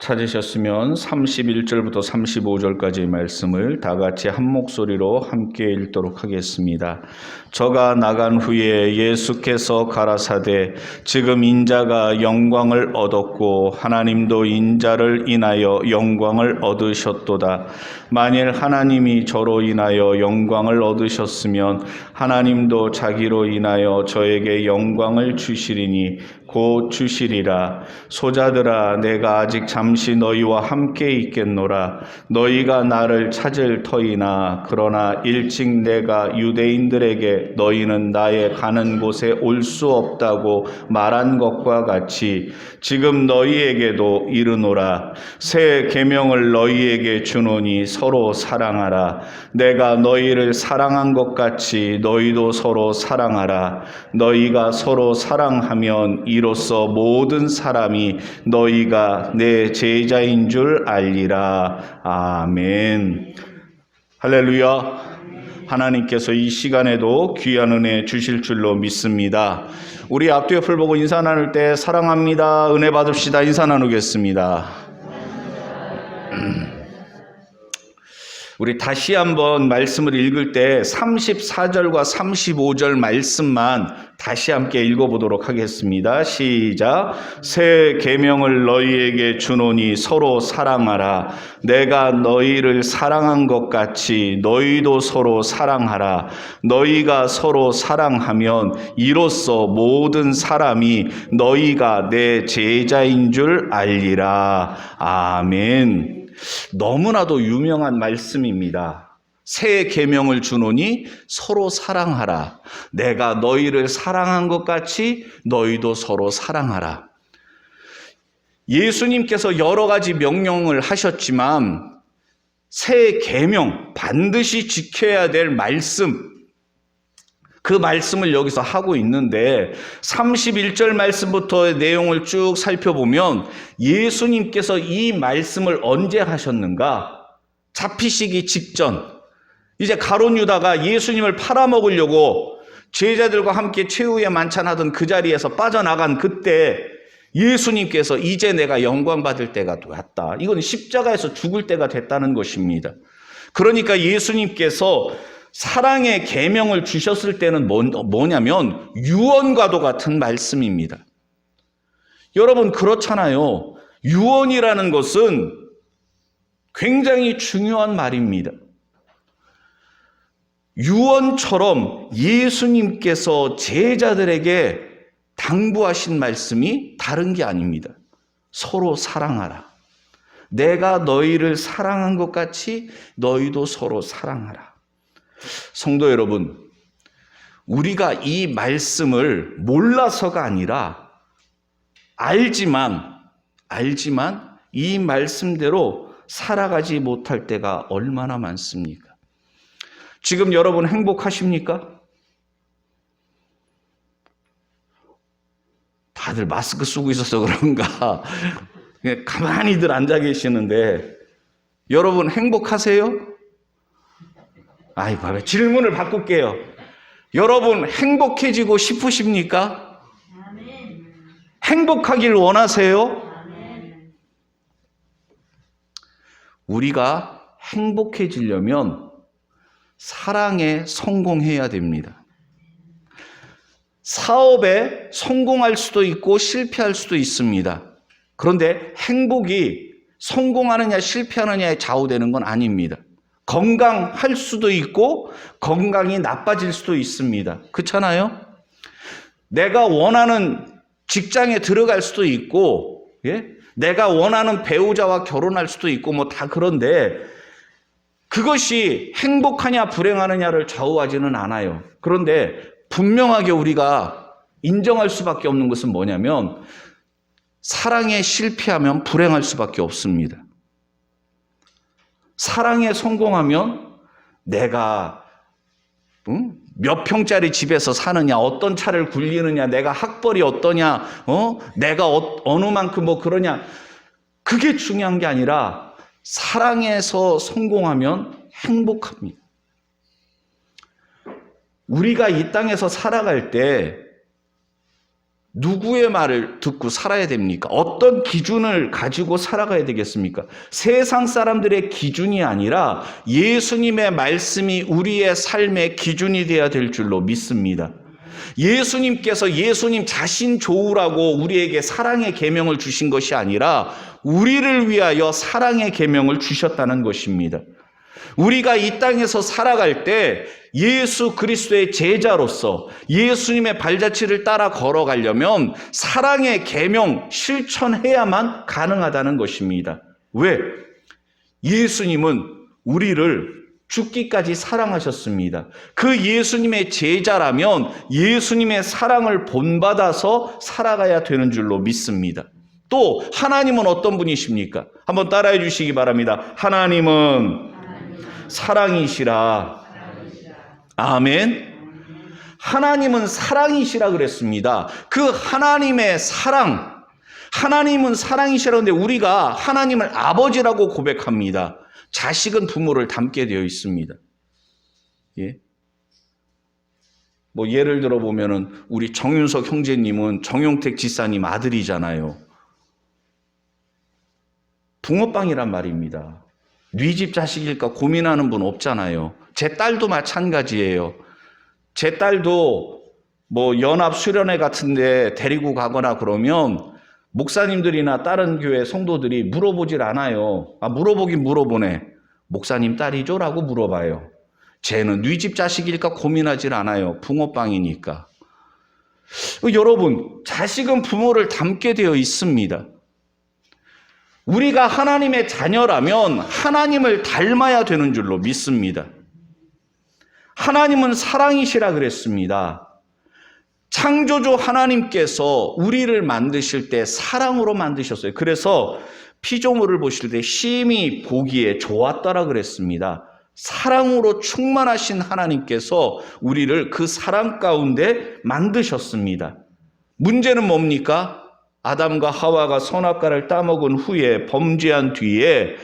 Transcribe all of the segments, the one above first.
찾으셨으면 31절부터 35절까지의 말씀을 다 같이 한 목소리로 함께 읽도록 하겠습니다. 저가 나간 후에 예수께서 가라사대 지금 인자가 영광을 얻었고 하나님도 인자를 인하여 영광을 얻으셨도다. 만일 하나님이 저로 인하여 영광을 얻으셨으면 하나님도 자기로 인하여 저에게 영광을 주시리니 곧 주시리라. 소자들아, 내가 아직 잠시 너희와 함께 있겠노라. 너희가 나를 찾을 터이나 그러나 일찍 내가 유대인들에게 너희는 나의 가는 곳에 올 수 없다고 말한 것과 같이 지금 너희에게도 이르노라. 새 계명을 너희에게 주노니 서로 사랑하라. 내가 너희를 사랑한 것 같이 너희도 서로 사랑하라. 너희가 서로 사랑하면 이로써 모든 사람이 너희가 내 제자인 줄 알리라. 아멘. 할렐루야. 하나님께서 이 시간에도 귀한 은혜 주실 줄로 믿습니다. 우리 앞뒤 옆을 보고 인사 나눌 때 사랑합니다, 은혜 받읍시다 인사 나누겠습니다. 우리 다시 한번 말씀을 읽을 때 34절과 35절 말씀만 다시 함께 읽어보도록 하겠습니다. 시작. 새 계명을 너희에게 주노니 서로 사랑하라. 내가 너희를 사랑한 것 같이 너희도 서로 사랑하라. 너희가 서로 사랑하면 이로써 모든 사람이 너희가 내 제자인 줄 알리라. 아멘. 너무나도 유명한 말씀입니다. 새 계명을 주노니 서로 사랑하라. 내가 너희를 사랑한 것 같이 너희도 서로 사랑하라. 예수님께서 여러 가지 명령을 하셨지만 새 계명, 반드시 지켜야 될 말씀, 그 말씀을 여기서 하고 있는데 31절 말씀부터의 내용을 쭉 살펴보면 예수님께서 이 말씀을 언제 하셨는가? 잡히시기 직전, 이제 가룟 유다가 예수님을 팔아먹으려고 제자들과 함께 최후의 만찬하던 그 자리에서 빠져나간 그때 예수님께서 이제 내가 영광 받을 때가 왔다. 이건 십자가에서 죽을 때가 됐다는 것입니다. 그러니까 예수님께서 사랑의 계명을 주셨을 때는 뭐냐면 유언과도 같은 말씀입니다. 여러분 그렇잖아요. 유언이라는 것은 굉장히 중요한 말입니다. 유언처럼 예수님께서 제자들에게 당부하신 말씀이 다른 게 아닙니다. 서로 사랑하라. 내가 너희를 사랑한 것 같이 너희도 서로 사랑하라. 성도 여러분, 우리가 이 말씀을 몰라서가 아니라 알지만 이 말씀대로 살아가지 못할 때가 얼마나 많습니까? 지금 여러분 행복하십니까? 다들 마스크 쓰고 있어서 그런가 그냥 가만히들 앉아 계시는데 여러분 행복하세요? 아이고, 질문을 바꿀게요. 여러분 행복해지고 싶으십니까? 아멘. 행복하길 원하세요? 아멘. 우리가 행복해지려면 사랑에 성공해야 됩니다. 사업에 성공할 수도 있고 실패할 수도 있습니다. 그런데 행복이 성공하느냐 실패하느냐에 좌우되는 건 아닙니다. 건강할 수도 있고 건강이 나빠질 수도 있습니다. 그렇잖아요? 내가 원하는 직장에 들어갈 수도 있고, 내가 원하는 배우자와 결혼할 수도 있고 뭐 다 그런데 그것이 행복하냐 불행하느냐를 좌우하지는 않아요. 그런데 분명하게 우리가 인정할 수밖에 없는 것은 뭐냐면 사랑에 실패하면 불행할 수밖에 없습니다. 사랑에 성공하면 내가 몇 평짜리 집에서 사느냐, 어떤 차를 굴리느냐, 내가 학벌이 어떠냐, 내가 어느 만큼 뭐 그러냐, 그게 중요한 게 아니라 사랑에서 성공하면 행복합니다. 우리가 이 땅에서 살아갈 때 누구의 말을 듣고 살아야 됩니까? 어떤 기준을 가지고 살아가야 되겠습니까? 세상 사람들의 기준이 아니라 예수님의 말씀이 우리의 삶의 기준이 되어야 될 줄로 믿습니다. 예수님께서 예수님 자신 좋으라고 우리에게 사랑의 계명을 주신 것이 아니라 우리를 위하여 사랑의 계명을 주셨다는 것입니다. 우리가 이 땅에서 살아갈 때 예수 그리스도의 제자로서 예수님의 발자취를 따라 걸어가려면 사랑의 계명 실천해야만 가능하다는 것입니다. 왜? 예수님은 우리를 죽기까지 사랑하셨습니다. 그 예수님의 제자라면 예수님의 사랑을 본받아서 살아가야 되는 줄로 믿습니다. 또 하나님은 어떤 분이십니까? 한번 따라해 주시기 바랍니다. 하나님은 사랑이시라. 아멘. 하나님은 사랑이시라 그랬습니다. 그 하나님의 사랑, 하나님은 사랑이시라 하는데 우리가 하나님을 아버지라고 고백합니다. 자식은 부모를 닮게 되어 있습니다. 예? 뭐 예를 들어 보면은 우리 정윤석 형제님은 정용택 지사님 아들이잖아요. 붕어빵이란 말입니다. 네 집 자식일까 고민하는 분 없잖아요. 제 딸도 마찬가지예요. 제 딸도 뭐 연합 수련회 같은데 데리고 가거나 그러면 목사님들이나 다른 교회 성도들이 물어보질 않아요. 물어보긴 물어보네. 목사님 딸이죠? 라고 물어봐요. 쟤는 네 집 자식일까 고민하질 않아요. 붕어빵이니까. 여러분, 자식은 부모를 닮게 되어 있습니다. 우리가 하나님의 자녀라면 하나님을 닮아야 되는 줄로 믿습니다. 하나님은 사랑이시라 그랬습니다. 창조주 하나님께서 우리를 만드실 때 사랑으로 만드셨어요. 그래서 피조물을 보실 때 심히 보기에 좋았더라 그랬습니다. 사랑으로 충만하신 하나님께서 우리를 그 사랑 가운데 만드셨습니다. 문제는 뭡니까? 아담과 하와가 선악과를 따먹은 후에 범죄한 뒤에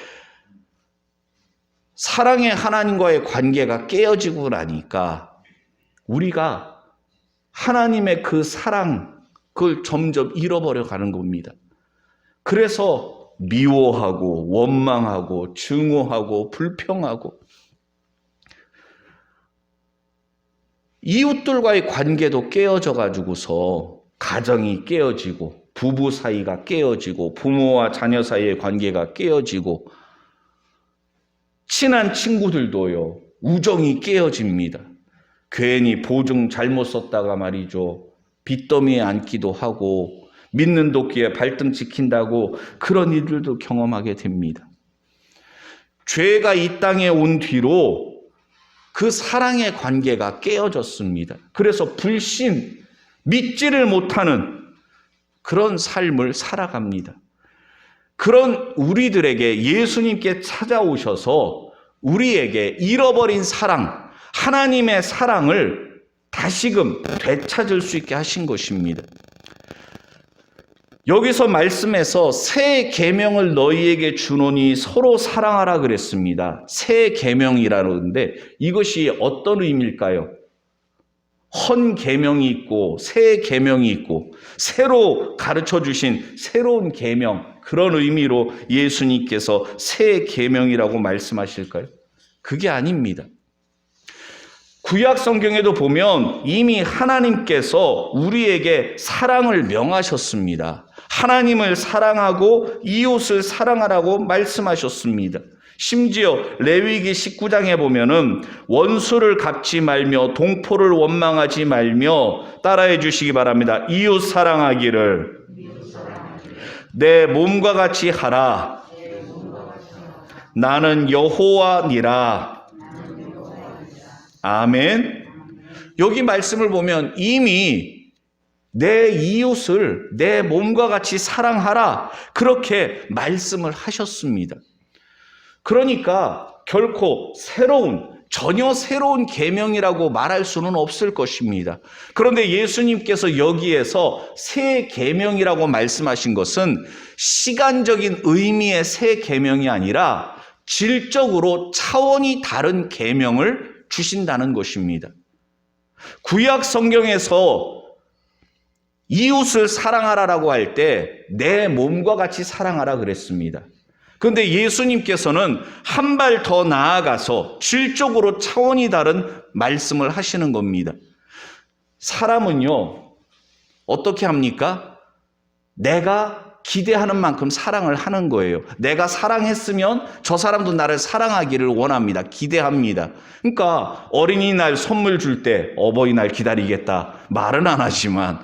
사랑의 하나님과의 관계가 깨어지고 나니까 우리가 하나님의 그 사랑, 그걸 점점 잃어버려 가는 겁니다. 그래서 미워하고 원망하고 증오하고 불평하고 이웃들과의 관계도 깨어져 가지고서 가정이 깨어지고 부부 사이가 깨어지고 부모와 자녀 사이의 관계가 깨어지고 친한 친구들도요, 우정이 깨어집니다. 괜히 보증 잘못 썼다가 말이죠, 빚더미에 앉기도 하고 믿는 도끼에 발등 찍힌다고 그런 일들도 경험하게 됩니다. 죄가 이 땅에 온 뒤로 그 사랑의 관계가 깨어졌습니다. 그래서 불신, 믿지를 못하는 그런 삶을 살아갑니다. 그런 우리들에게 예수님께 찾아오셔서 우리에게 잃어버린 사랑, 하나님의 사랑을 다시금 되찾을 수 있게 하신 것입니다. 여기서 말씀에서 새 계명을 너희에게 주노니 서로 사랑하라 그랬습니다. 새 계명이라는데 이것이 어떤 의미일까요? 헌 계명이 있고 새 계명이 있고 새로 가르쳐 주신 새로운 계명, 그런 의미로 예수님께서 새 계명이라고 말씀하실까요? 그게 아닙니다. 구약 성경에도 보면 이미 하나님께서 우리에게 사랑을 명하셨습니다. 하나님을 사랑하고 이웃을 사랑하라고 말씀하셨습니다. 심지어 레위기 19장에 보면은 원수를 갚지 말며 동포를 원망하지 말며 따라해 주시기 바랍니다. 이웃 사랑하기를 내 몸과 같이 하라. 나는 여호와니라. 아멘. 여기 말씀을 보면 이미 내 이웃을 내 몸과 같이 사랑하라, 그렇게 말씀을 하셨습니다. 그러니까 결코 전혀 새로운 계명이라고 말할 수는 없을 것입니다. 그런데 예수님께서 여기에서 새 계명이라고 말씀하신 것은 시간적인 의미의 새 계명이 아니라 질적으로 차원이 다른 계명을 주신다는 것입니다. 구약 성경에서 이웃을 사랑하라라고 할 때 내 몸과 같이 사랑하라 그랬습니다. 그런데 예수님께서는 한 발 더 나아가서 질적으로 차원이 다른 말씀을 하시는 겁니다. 사람은요, 어떻게 합니까? 내가 기대하는 만큼 사랑을 하는 거예요. 내가 사랑했으면 저 사람도 나를 사랑하기를 원합니다. 기대합니다. 그러니까 어린이날 선물 줄 때 어버이날 기다리겠다 말은 안 하지만,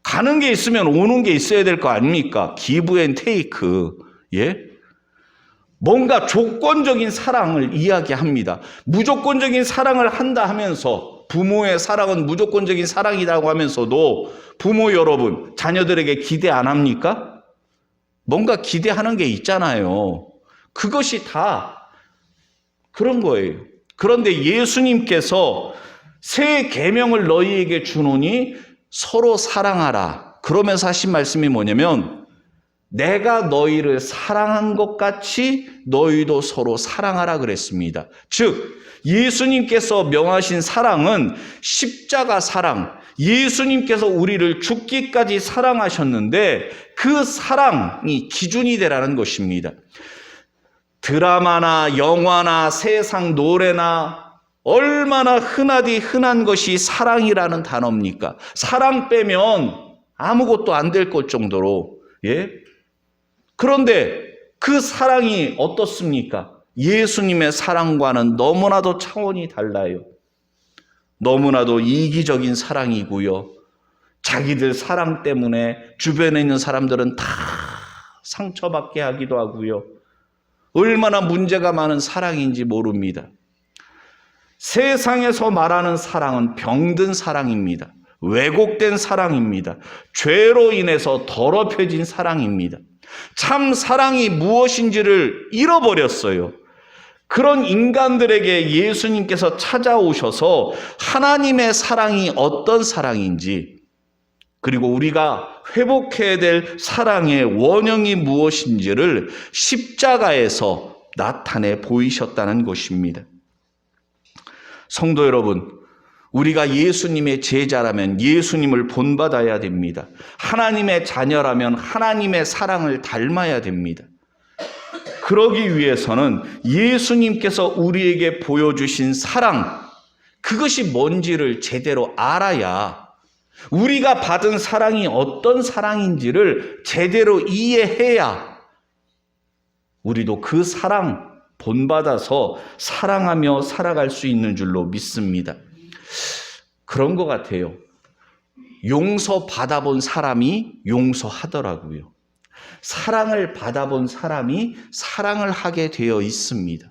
가는 게 있으면 오는 게 있어야 될 거 아닙니까? 기브 앤 테이크. 예? 뭔가 조건적인 사랑을 이야기합니다. 무조건적인 사랑을 한다 하면서, 부모의 사랑은 무조건적인 사랑이라고 하면서도 부모 여러분, 자녀들에게 기대 안 합니까? 뭔가 기대하는 게 있잖아요. 그것이 다 그런 거예요. 그런데 예수님께서 새 계명을 너희에게 주노니 서로 사랑하라. 그러면서 하신 말씀이 뭐냐면, 내가 너희를 사랑한 것 같이 너희도 서로 사랑하라 그랬습니다. 즉 예수님께서 명하신 사랑은 십자가 사랑, 예수님께서 우리를 죽기까지 사랑하셨는데 그 사랑이 기준이 되라는 것입니다. 드라마나 영화나 세상 노래나 얼마나 흔한 것이 사랑이라는 단어입니까? 사랑 빼면 아무것도 안 될 것 정도로. 예? 그런데 그 사랑이 어떻습니까? 예수님의 사랑과는 너무나도 차원이 달라요. 너무나도 이기적인 사랑이고요. 자기들 사랑 때문에 주변에 있는 사람들은 다 상처받게 하기도 하고요. 얼마나 문제가 많은 사랑인지 모릅니다. 세상에서 말하는 사랑은 병든 사랑입니다. 왜곡된 사랑입니다. 죄로 인해서 더럽혀진 사랑입니다. 참 사랑이 무엇인지를 잃어버렸어요. 그런 인간들에게 예수님께서 찾아오셔서 하나님의 사랑이 어떤 사랑인지, 그리고 우리가 회복해야 될 사랑의 원형이 무엇인지를 십자가에서 나타내 보이셨다는 것입니다. 성도 여러분, 우리가 예수님의 제자라면 예수님을 본받아야 됩니다. 하나님의 자녀라면 하나님의 사랑을 닮아야 됩니다. 그러기 위해서는 예수님께서 우리에게 보여주신 사랑, 그것이 뭔지를 제대로 알아야, 우리가 받은 사랑이 어떤 사랑인지를 제대로 이해해야 우리도 그 사랑 본받아서 사랑하며 살아갈 수 있는 줄로 믿습니다. 그런 것 같아요. 용서 받아본 사람이 용서하더라고요. 사랑을 받아본 사람이 사랑을 하게 되어 있습니다.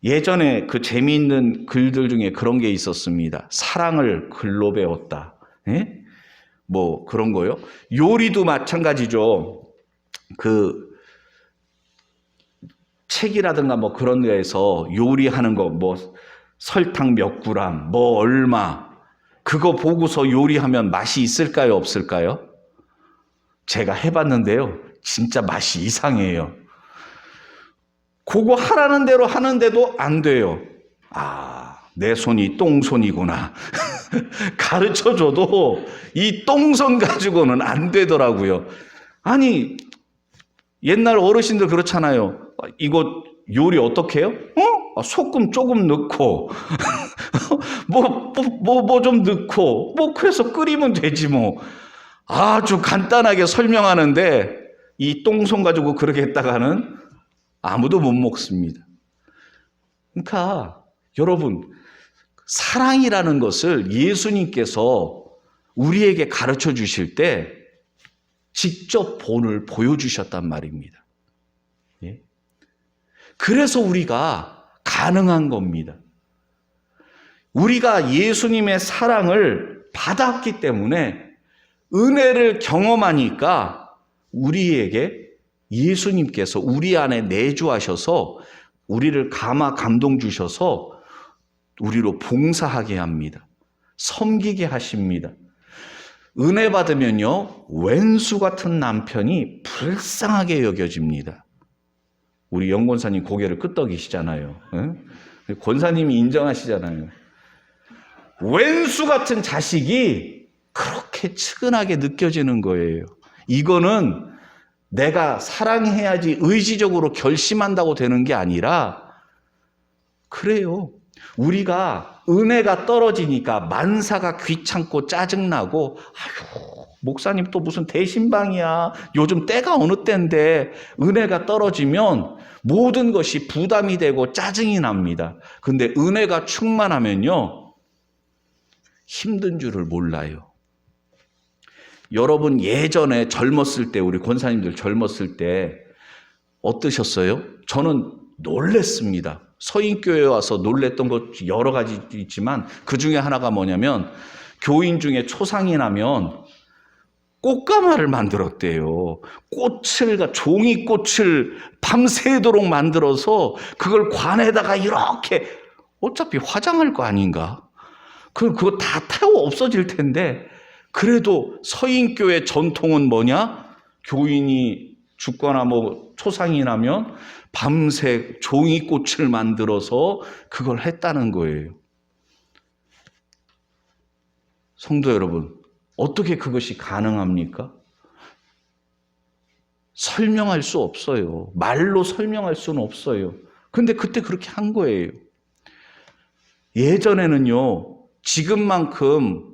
예전에 그 재미있는 글들 중에 그런 게 있었습니다. 사랑을 글로 배웠다. 예? 뭐 그런 거요. 요리도 마찬가지죠. 그 책이라든가 뭐 그런 데에서 요리하는 거, 뭐 설탕 몇 그램, 뭐 얼마, 그거 보고서 요리하면 맛이 있을까요, 없을까요? 제가 해봤는데요, 진짜 맛이 이상해요. 그거 하라는 대로 하는데도 안 돼요. 내 손이 똥손이구나. 가르쳐줘도 이 똥손 가지고는 안 되더라고요. 아니, 옛날 어르신들 그렇잖아요. 이거 요리 어떻게 해요? 소금 조금 넣고 뭐 좀 넣고 뭐 그래서 끓이면 되지 뭐. 아주 간단하게 설명하는데 이 똥손 가지고 그렇게 했다가는 아무도 못 먹습니다. 그러니까 여러분, 사랑이라는 것을 예수님께서 우리에게 가르쳐 주실 때 직접 본을 보여주셨단 말입니다. 예? 그래서 우리가 가능한 겁니다. 우리가 예수님의 사랑을 받았기 때문에, 은혜를 경험하니까 우리에게 예수님께서 우리 안에 내주하셔서 우리를 감동 주셔서 우리로 봉사하게 합니다. 섬기게 하십니다. 은혜 받으면요, 왼수 같은 남편이 불쌍하게 여겨집니다. 우리 영 권사님 고개를 끄덕이시잖아요. 권사님이 인정하시잖아요. 왼수 같은 자식이 그렇게 측은하게 느껴지는 거예요. 이거는 내가 사랑해야지 의지적으로 결심한다고 되는 게 아니라, 그래요. 우리가 은혜가 떨어지니까 만사가 귀찮고 짜증나고, 아유, 목사님 또 무슨 대신방이야. 요즘 때가 어느 때인데 은혜가 떨어지면 모든 것이 부담이 되고 짜증이 납니다. 근데 은혜가 충만하면요, 힘든 줄을 몰라요. 여러분 예전에 젊었을 때, 우리 권사님들 젊었을 때 어떠셨어요? 저는 놀랬습니다. 서인교회에 와서 놀랬던 것 여러 가지 있지만 그 중에 하나가 뭐냐면, 교인 중에 초상이 나면 꽃가마를 만들었대요. 종이꽃을 밤새도록 만들어서 그걸 관에다가 이렇게, 어차피 화장할 거 아닌가? 그거 다 태워 없어질 텐데, 그래도 서인교회 전통은 뭐냐? 교인이 죽거나 초상이 나면 밤새 종이꽃을 만들어서 그걸 했다는 거예요. 성도 여러분, 어떻게 그것이 가능합니까? 설명할 수 없어요. 말로 설명할 수는 없어요. 근데 그때 그렇게 한 거예요. 예전에는요, 지금만큼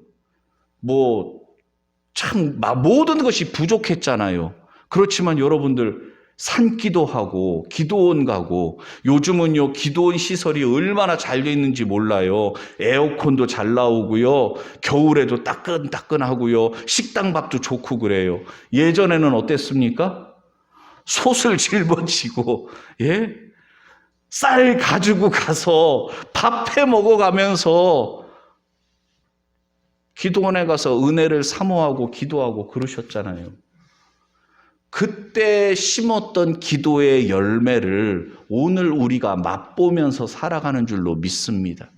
참 모든 것이 부족했잖아요. 그렇지만 여러분들, 산기도 하고 기도원 가고, 요즘은요 기도원 시설이 얼마나 잘 돼 있는지 몰라요. 에어컨도 잘 나오고요, 겨울에도 따끈따끈하고요, 식당 밥도 좋고 그래요. 예전에는 어땠습니까? 솥을 짊어지고 쌀 가지고 가서 밥 해 먹어가면서 기도원에 가서 은혜를 사모하고 기도하고 그러셨잖아요. 그때 심었던 기도의 열매를 오늘 우리가 맛보면서 살아가는 줄로 믿습니다.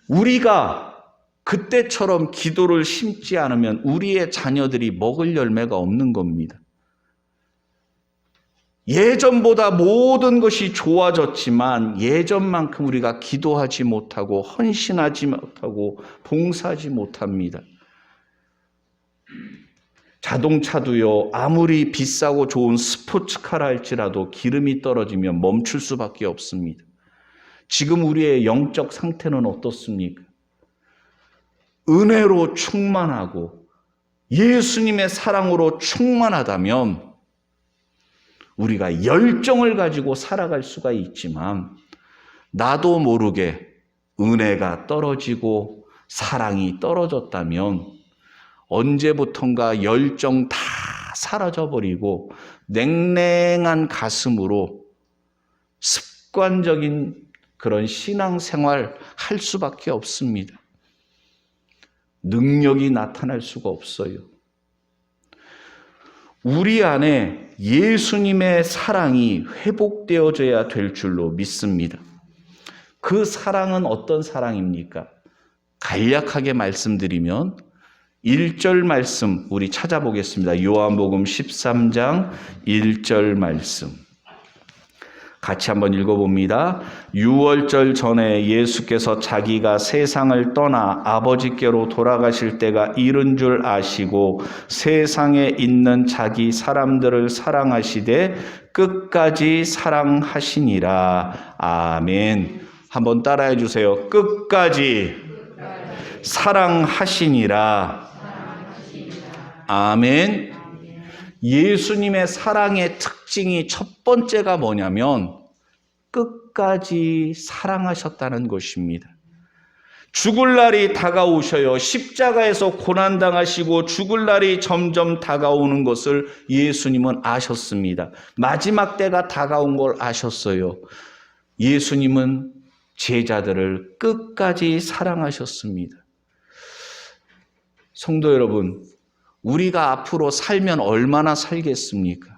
우리가 그때처럼 기도를 심지 않으면 우리의 자녀들이 먹을 열매가 없는 겁니다. 예전보다 모든 것이 좋아졌지만 예전만큼 우리가 기도하지 못하고 헌신하지 못하고 봉사하지 못합니다. 자동차도요, 아무리 비싸고 좋은 스포츠카라 할지라도 기름이 떨어지면 멈출 수밖에 없습니다. 지금 우리의 영적 상태는 어떻습니까? 은혜로 충만하고 예수님의 사랑으로 충만하다면 우리가 열정을 가지고 살아갈 수가 있지만, 나도 모르게 은혜가 떨어지고 사랑이 떨어졌다면 언제부턴가 열정 다 사라져버리고 냉랭한 가슴으로 습관적인 그런 신앙생활 할 수밖에 없습니다. 능력이 나타날 수가 없어요. 우리 안에 예수님의 사랑이 회복되어져야 될 줄로 믿습니다. 그 사랑은 어떤 사랑입니까? 간략하게 말씀드리면 1절 말씀 우리 찾아보겠습니다. 요한복음 13장 1절 말씀 같이 한번 읽어봅니다. 6월절 전에 예수께서 자기가 세상을 떠나 아버지께로 돌아가실 때가 이른 줄 아시고 세상에 있는 자기 사람들을 사랑하시되 끝까지 사랑하시니라. 아멘. 한번 따라해 주세요. 끝까지 사랑하시니라. 아멘. 예수님의 사랑의 특징이 첫 번째가 뭐냐면 끝까지 사랑하셨다는 것입니다. 죽을 날이 다가오셔요. 십자가에서 고난당하시고 죽을 날이 점점 다가오는 것을 예수님은 아셨습니다. 마지막 때가 다가온 걸 아셨어요. 예수님은 제자들을 끝까지 사랑하셨습니다. 성도 여러분, 우리가 앞으로 살면 얼마나 살겠습니까?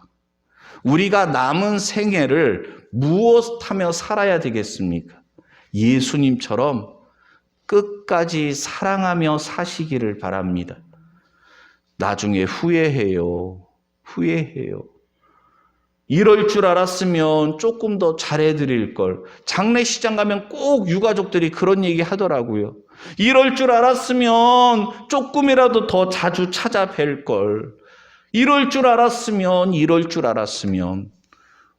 우리가 남은 생애를 무엇하며 살아야 되겠습니까? 예수님처럼 끝까지 사랑하며 사시기를 바랍니다. 나중에 후회해요. 이럴 줄 알았으면 조금 더 잘해드릴 걸. 장례식장 가면 꼭 유가족들이 그런 얘기 하더라고요. 이럴 줄 알았으면 조금이라도 더 자주 찾아뵐 걸. 이럴 줄 알았으면, 이럴 줄 알았으면.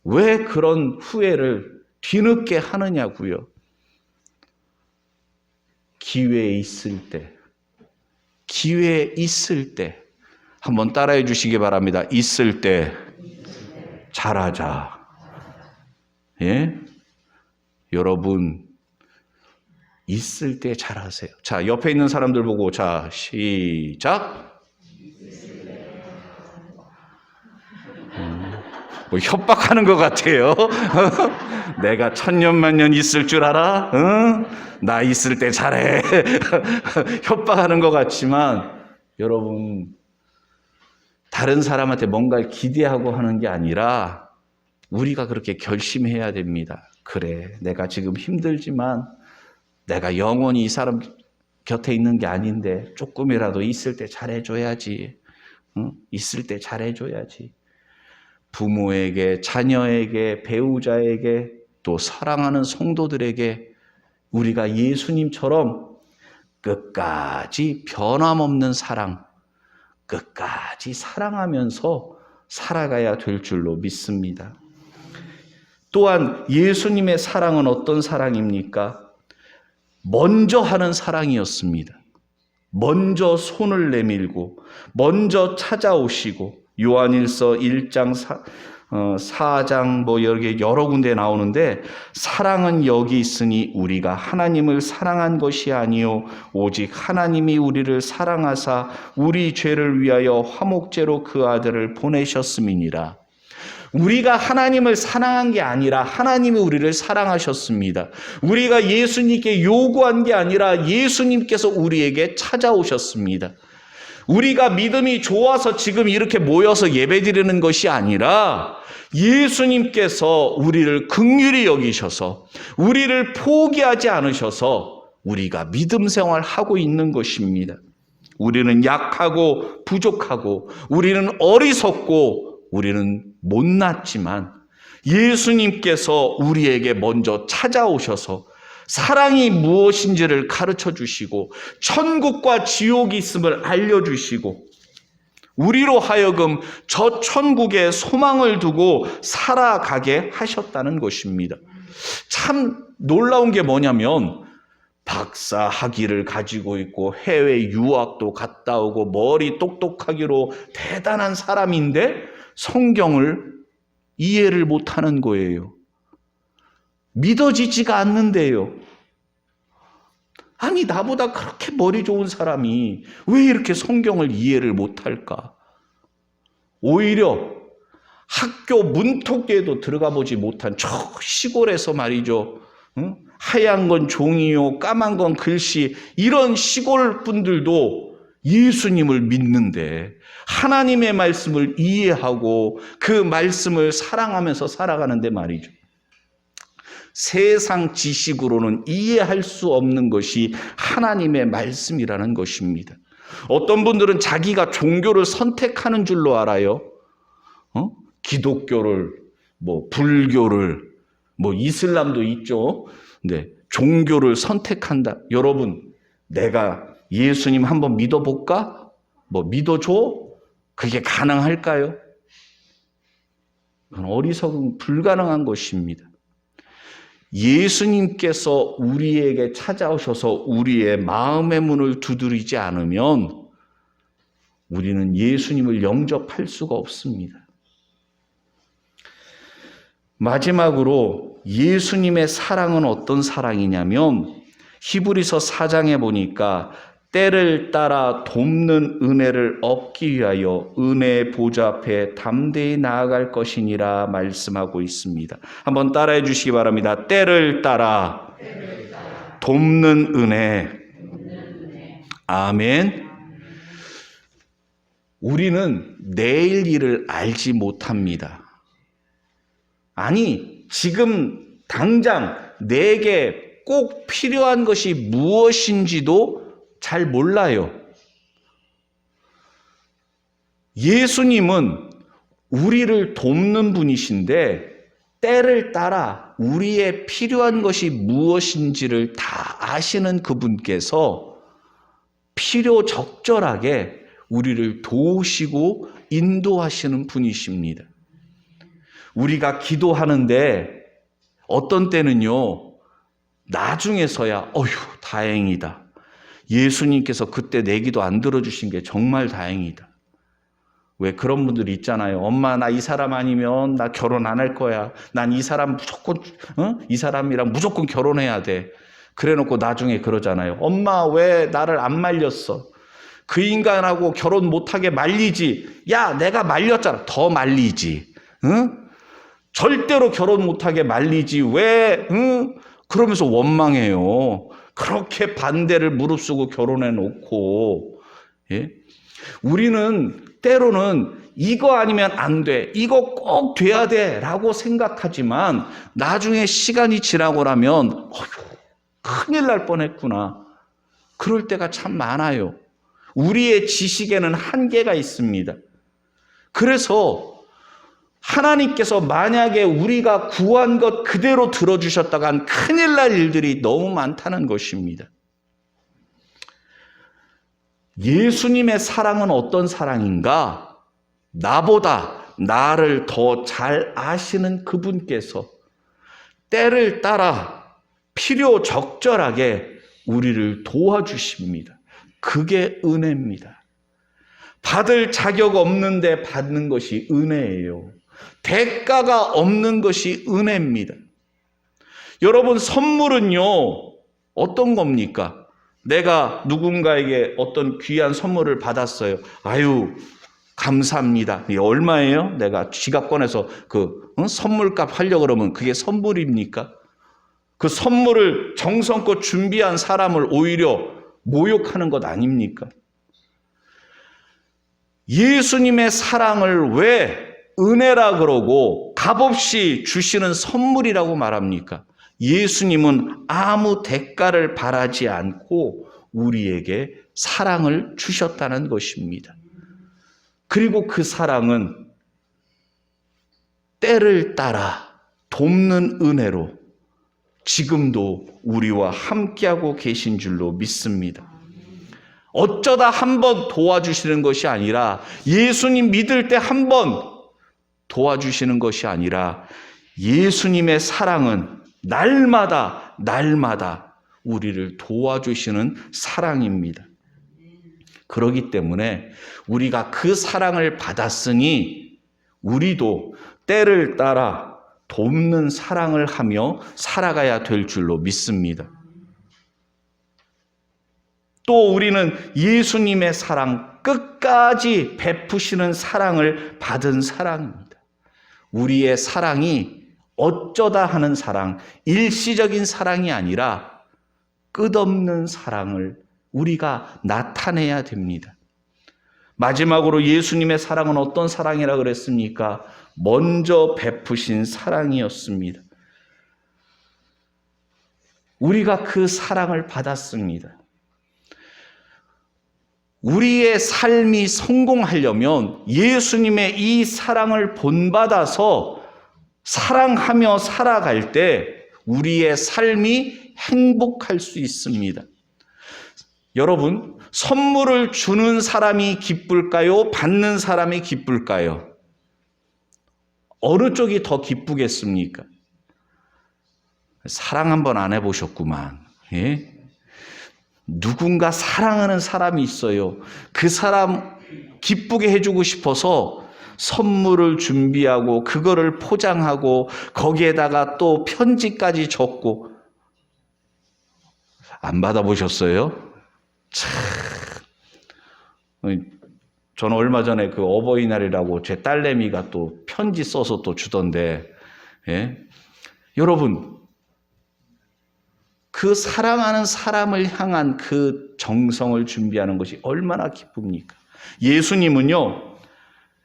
왜 그런 후회를 뒤늦게 하느냐고요. 기회 있을 때, 기회 있을 때, 한번 따라해 주시기 바랍니다. 있을 때 잘하자. 예? 여러분, 있을 때 잘하세요. 자, 옆에 있는 사람들 보고, 자, 시작. 뭐 협박하는 것 같아요. 내가 천년만년 있을 줄 알아? 응? 나 있을 때 잘해. 협박하는 것 같지만, 여러분, 다른 사람한테 뭔가를 기대하고 하는 게 아니라 우리가 그렇게 결심해야 됩니다. 그래, 내가 지금 힘들지만 내가 영원히 이 사람 곁에 있는 게 아닌데 조금이라도 있을 때 잘해줘야지. 응? 있을 때 잘해줘야지. 부모에게, 자녀에게, 배우자에게, 또 사랑하는 성도들에게 우리가 예수님처럼 끝까지 변함없는 사랑, 끝까지 사랑하면서 살아가야 될 줄로 믿습니다. 또한 예수님의 사랑은 어떤 사랑입니까? 먼저 하는 사랑이었습니다. 먼저 손을 내밀고 먼저 찾아오시고 요한일서 1장 4장 뭐 여러 군데 나오는데 사랑은 여기 있으니 우리가 하나님을 사랑한 것이 아니요 오직 하나님이 우리를 사랑하사 우리 죄를 위하여 화목제로 그 아들을 보내셨음이니라. 우리가 하나님을 사랑한 게 아니라 하나님이 우리를 사랑하셨습니다. 우리가 예수님께 요구한 게 아니라 예수님께서 우리에게 찾아오셨습니다. 우리가 믿음이 좋아서 지금 이렇게 모여서 예배드리는 것이 아니라 예수님께서 우리를 긍휼히 여기셔서 우리를 포기하지 않으셔서 우리가 믿음 생활하고 있는 것입니다. 우리는 약하고 부족하고 우리는 어리석고 우리는 못났지만 예수님께서 우리에게 먼저 찾아오셔서 사랑이 무엇인지를 가르쳐 주시고 천국과 지옥이 있음을 알려주시고 우리로 하여금 저 천국에 소망을 두고 살아가게 하셨다는 것입니다. 참 놀라운 게 뭐냐면 박사 학위를 가지고 있고 해외 유학도 갔다 오고 머리 똑똑하기로 대단한 사람인데 성경을 이해를 못하는 거예요. 믿어지지가 않는데요. 아니, 나보다 그렇게 머리 좋은 사람이 왜 이렇게 성경을 이해를 못할까? 오히려 학교 문턱에도 들어가 보지 못한 저 시골에서 말이죠. 하얀 건 종이요, 까만 건 글씨, 이런 시골 분들도 예수님을 믿는데 하나님의 말씀을 이해하고 그 말씀을 사랑하면서 살아가는데 말이죠. 세상 지식으로는 이해할 수 없는 것이 하나님의 말씀이라는 것입니다. 어떤 분들은 자기가 종교를 선택하는 줄로 알아요. 기독교를, 불교를, 이슬람도 있죠. 근데 종교를 선택한다. 여러분, 내가 예수님 한번 믿어볼까? 믿어줘? 그게 가능할까요? 그건 어리석은 불가능한 것입니다. 예수님께서 우리에게 찾아오셔서 우리의 마음의 문을 두드리지 않으면 우리는 예수님을 영접할 수가 없습니다. 마지막으로 예수님의 사랑은 어떤 사랑이냐면 히브리서 4장에 보니까 때를 따라 돕는 은혜를 얻기 위하여 은혜의 보좌 앞에 담대히 나아갈 것이니라 말씀하고 있습니다. 한번 따라해 주시기 바랍니다. 때를 따라 돕는 은혜. 아멘. 우리는 내일 일을 알지 못합니다. 아니, 지금 당장 내게 꼭 필요한 것이 무엇인지도 잘 몰라요. 예수님은 우리를 돕는 분이신데 때를 따라 우리의 필요한 것이 무엇인지를 다 아시는 그분께서 필요적절하게 우리를 도우시고 인도하시는 분이십니다. 우리가 기도하는데 어떤 때는요, 나중에서야 어휴 다행이다. 예수님께서 그때 내 기도 안 들어주신 게 정말 다행이다. 왜 그런 분들이 있잖아요. 엄마 나 이 사람 아니면 나 결혼 안 할 거야. 난 이 사람 무조건 이 사람이랑 무조건 결혼해야 돼. 그래놓고 나중에 그러잖아요. 엄마 왜 나를 안 말렸어? 그 인간하고 결혼 못하게 말리지. 야 내가 말렸잖아. 더 말리지. 응? 절대로 결혼 못하게 말리지. 왜? 응? 그러면서 원망해요. 그렇게 반대를 무릅쓰고 결혼해 놓고. 예? 우리는 때로는 이거 아니면 안 돼. 이거 꼭 돼야 돼. 라고 생각하지만 나중에 시간이 지나고 나면 어휴, 큰일 날 뻔했구나. 그럴 때가 참 많아요. 우리의 지식에는 한계가 있습니다. 그래서 하나님께서 만약에 우리가 구한 것 그대로 들어주셨다간 큰일 날 일들이 너무 많다는 것입니다. 예수님의 사랑은 어떤 사랑인가? 나보다 나를 더 잘 아시는 그분께서 때를 따라 필요적절하게 우리를 도와주십니다. 그게 은혜입니다. 받을 자격 없는데 받는 것이 은혜예요. 대가가 없는 것이 은혜입니다. 여러분, 선물은요, 어떤 겁니까? 내가 누군가에게 어떤 귀한 선물을 받았어요. 아유, 감사합니다. 이게 얼마예요? 내가 지갑 꺼내서 선물값 하려고 그러면 그게 선물입니까? 그 선물을 정성껏 준비한 사람을 오히려 모욕하는 것 아닙니까? 예수님의 사랑을 왜 은혜라 그러고 값없이 주시는 선물이라고 말합니까? 예수님은 아무 대가를 바라지 않고 우리에게 사랑을 주셨다는 것입니다. 그리고 그 사랑은 때를 따라 돕는 은혜로 지금도 우리와 함께하고 계신 줄로 믿습니다. 어쩌다 한번 도와주시는 것이 아니라 예수님 믿을 때 한번 도와주시는 것이 아니라 예수님의 사랑은 날마다 우리를 도와주시는 사랑입니다. 그렇기 때문에 우리가 그 사랑을 받았으니 우리도 때를 따라 돕는 사랑을 하며 살아가야 될 줄로 믿습니다. 또 우리는 예수님의 사랑, 끝까지 베푸시는 사랑을 받은 사랑입니다. 우리의 사랑이 어쩌다 하는 사랑, 일시적인 사랑이 아니라 끝없는 사랑을 우리가 나타내야 됩니다. 마지막으로 예수님의 사랑은 어떤 사랑이라 그랬습니까? 먼저 베푸신 사랑이었습니다. 우리가 그 사랑을 받았습니다. 우리의 삶이 성공하려면 예수님의 이 사랑을 본받아서 사랑하며 살아갈 때 우리의 삶이 행복할 수 있습니다. 여러분, 선물을 주는 사람이 기쁠까요? 받는 사람이 기쁠까요? 어느 쪽이 더 기쁘겠습니까? 사랑 한번 안 해보셨구만. 예? 누군가 사랑하는 사람이 있어요. 그 사람 기쁘게 해주고 싶어서 선물을 준비하고 그거를 포장하고 거기에다가 또 편지까지 적고. 안 받아보셨어요? 참, 저는 얼마 전에 그 어버이날이라고 제 딸내미가 또 편지 써서 또 주던데, 예? 여러분, 그 사랑하는 사람을 향한 그 정성을 준비하는 것이 얼마나 기쁩니까? 예수님은요,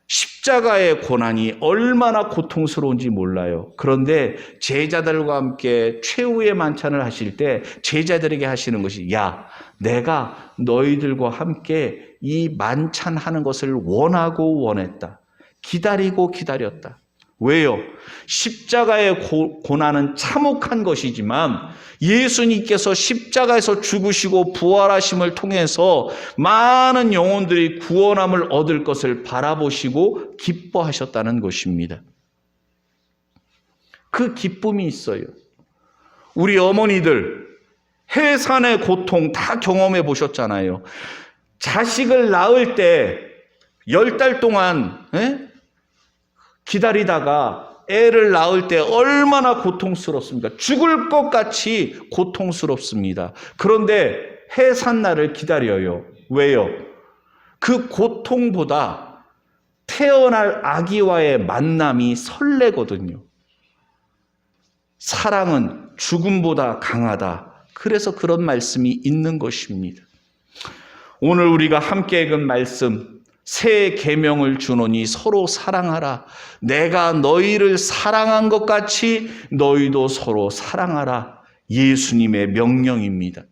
십자가의 고난이 얼마나 고통스러운지 몰라요. 그런데 제자들과 함께 최후의 만찬을 하실 때 제자들에게 하시는 것이, 야, 내가 너희들과 함께 이 만찬하는 것을 원하고 원했다. 기다리고 기다렸다. 왜요? 십자가의 고난은 참혹한 것이지만 예수님께서 십자가에서 죽으시고 부활하심을 통해서 많은 영혼들이 구원함을 얻을 것을 바라보시고 기뻐하셨다는 것입니다. 그 기쁨이 있어요. 우리 어머니들 해산의 고통 다 경험해 보셨잖아요. 자식을 낳을 때 10달 동안 기다리다가 애를 낳을 때 얼마나 고통스럽습니까? 죽을 것 같이 고통스럽습니다. 그런데 해산날을 기다려요. 왜요? 그 고통보다 태어날 아기와의 만남이 설레거든요. 사랑은 죽음보다 강하다. 그래서 그런 말씀이 있는 것입니다. 오늘 우리가 함께 읽은 말씀, 새 계명을 주노니 서로 사랑하라. 내가 너희를 사랑한 것 같이 너희도 서로 사랑하라. 예수님의 명령입니다.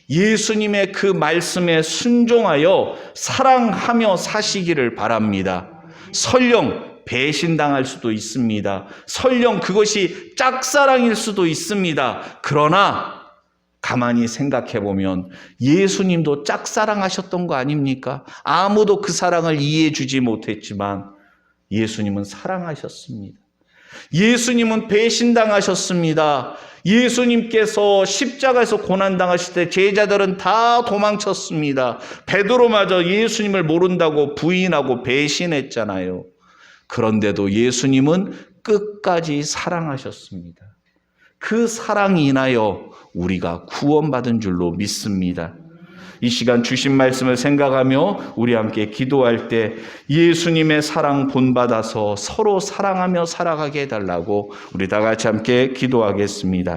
예수님의 그 말씀에 순종하여 사랑하며 사시기를 바랍니다. 설령 배신당할 수도 있습니다. 설령 그것이 짝사랑일 수도 있습니다. 그러나 가만히 생각해 보면 예수님도 짝사랑하셨던 거 아닙니까? 아무도 그 사랑을 이해해 주지 못했지만 예수님은 사랑하셨습니다. 예수님은 배신당하셨습니다. 예수님께서 십자가에서 고난당하실 때 제자들은 다 도망쳤습니다. 베드로마저 예수님을 모른다고 부인하고 배신했잖아요. 그런데도 예수님은 끝까지 사랑하셨습니다. 그 사랑이 인하여 우리가 구원받은 줄로 믿습니다. 이 시간 주신 말씀을 생각하며 우리 함께 기도할 때 예수님의 사랑 본받아서 서로 사랑하며 살아가게 해달라고 우리 다 같이 함께 기도하겠습니다.